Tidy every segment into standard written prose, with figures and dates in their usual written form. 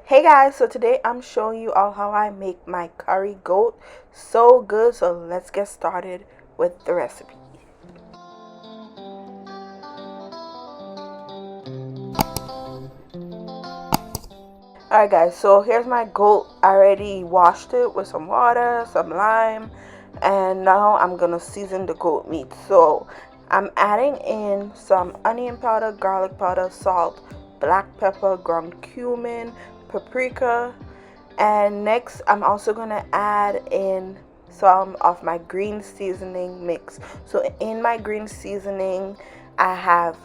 Hey guys, so today I'm showing you all how I make my curry goat. So good, so let's get started with the recipe. Alright guys, so here's my goat. I already washed it with some water, some lime, and now I'm gonna season the goat meat. So I'm adding in some onion powder, garlic powder, salt, black pepper, ground cumin, paprika, and next I'm also gonna add in some of my green seasoning mix. So in my green seasoning I have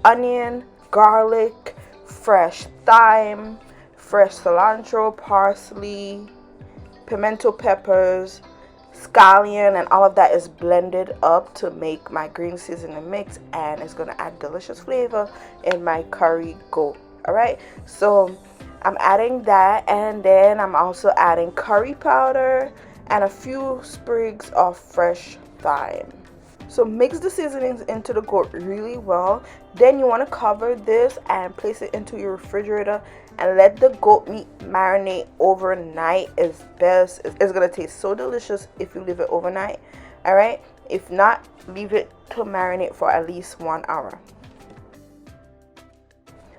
onion, garlic, fresh thyme, fresh cilantro, parsley, pimento peppers, scallion, and all of that is blended up to make my green seasoning mix, and it's gonna add delicious flavor in my curry goat. All right, so I'm adding that, and then I'm also adding curry powder and a few sprigs of fresh thyme. So mix the seasonings into the goat really well. Then you want to cover this and place it into your refrigerator and let the goat meat marinate overnight is best. It's going to taste so delicious if you leave it overnight. All right. If not, leave it to marinate for at least 1 hour.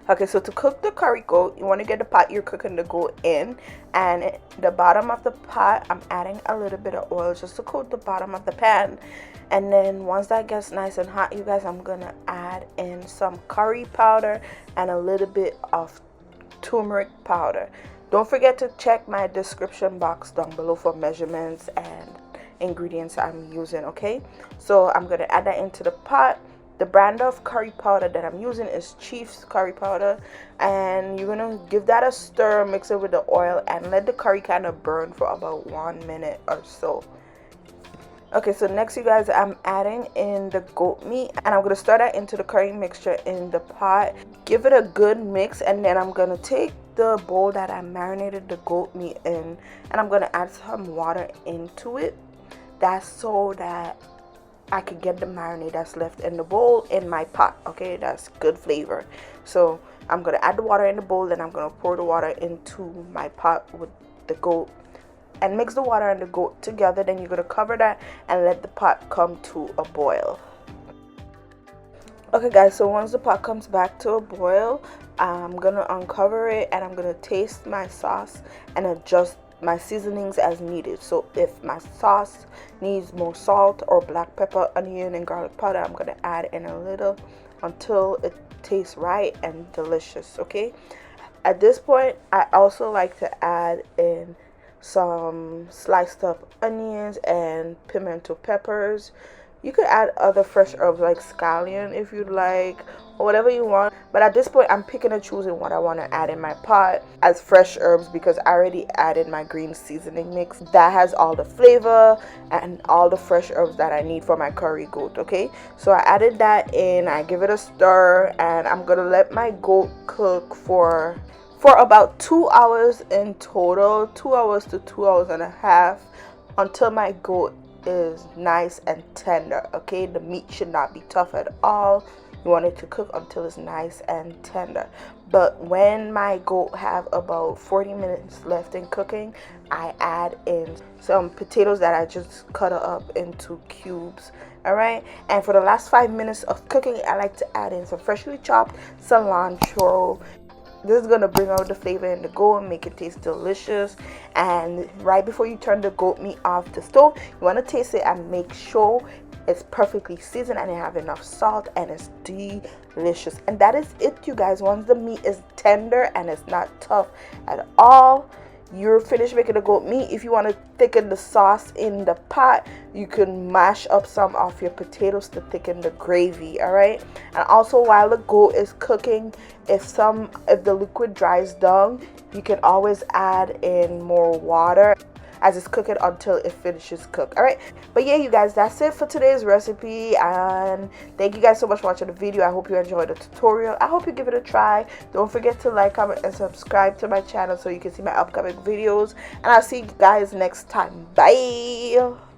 Okay, so to cook the curry goat, you want to get the pot you're cooking the goat in, and at the bottom of the pot I'm adding a little bit of oil just to coat the bottom of the pan. And then once that gets nice and hot, you guys, I'm gonna add in some curry powder and a little bit of turmeric powder. Don't forget to check my description box down below for measurements and ingredients I'm using. Okay, so I'm gonna add that into the pot. The brand of curry powder that I'm using is Chief's curry powder, and you're gonna give that a stir, mix it with the oil, and let the curry kind of burn for about 1 minute or so. Okay, so next, you guys, I'm adding in the goat meat, and I'm gonna stir that into the curry mixture in the pot. Give it a good mix, and then I'm gonna take the bowl that I marinated the goat meat in, and I'm gonna add some water into it. That's so that I could get the marinade that's left in the bowl in my pot. Okay, that's good flavor. So I'm gonna add the water in the bowl, then I'm gonna pour the water into my pot with the goat and mix the water and the goat together. Then you're gonna cover that and let the pot come to a boil. Okay guys, so once the pot comes back to a boil, I'm gonna uncover it and I'm gonna taste my sauce and adjust my seasonings as needed. So if my sauce needs more salt or black pepper, onion, and garlic powder, I'm gonna add in a little until it tastes right and delicious. Okay, at this point I also like to add in some sliced up onions and pimento peppers. You could add other fresh herbs like scallion if you'd like, or whatever you want. But at this point, I'm picking and choosing what I want to add in my pot as fresh herbs because I already added my green seasoning mix. That has all the flavor and all the fresh herbs that I need for my curry goat, okay? So I added that in, I give it a stir, and I'm going to let my goat cook for about 2 hours in total, 2 hours to 2 hours and a half, until my goat is nice and tender. Okay, the meat should not be tough at all. You want it to cook until it's nice and tender. But when my goat have about 40 minutes left in cooking, I add in some potatoes that I just cut up into cubes. All right, and for the last 5 minutes of cooking, I like to add in some freshly chopped cilantro. This is going to bring out the flavor in the goat and make it taste delicious. And right before you turn the goat meat off the stove, you want to taste it and make sure it's perfectly seasoned and you have enough salt and it's delicious. And that is it, you guys. Once the meat is tender and it's not tough at all, you're finished making the goat meat. If you want to thicken the sauce in the pot, you can mash up some of your potatoes to thicken the gravy. All right, and also while the goat is cooking, if the liquid dries down, you can always add in more water as it's cooking until it finishes cook. All right, but yeah, you guys, that's it for today's recipe, and thank you guys so much for watching the video. I hope you enjoyed the tutorial. I hope you give it a try. Don't forget to like, comment, and subscribe to my channel so you can see my upcoming videos, and I'll see you guys next time. Bye.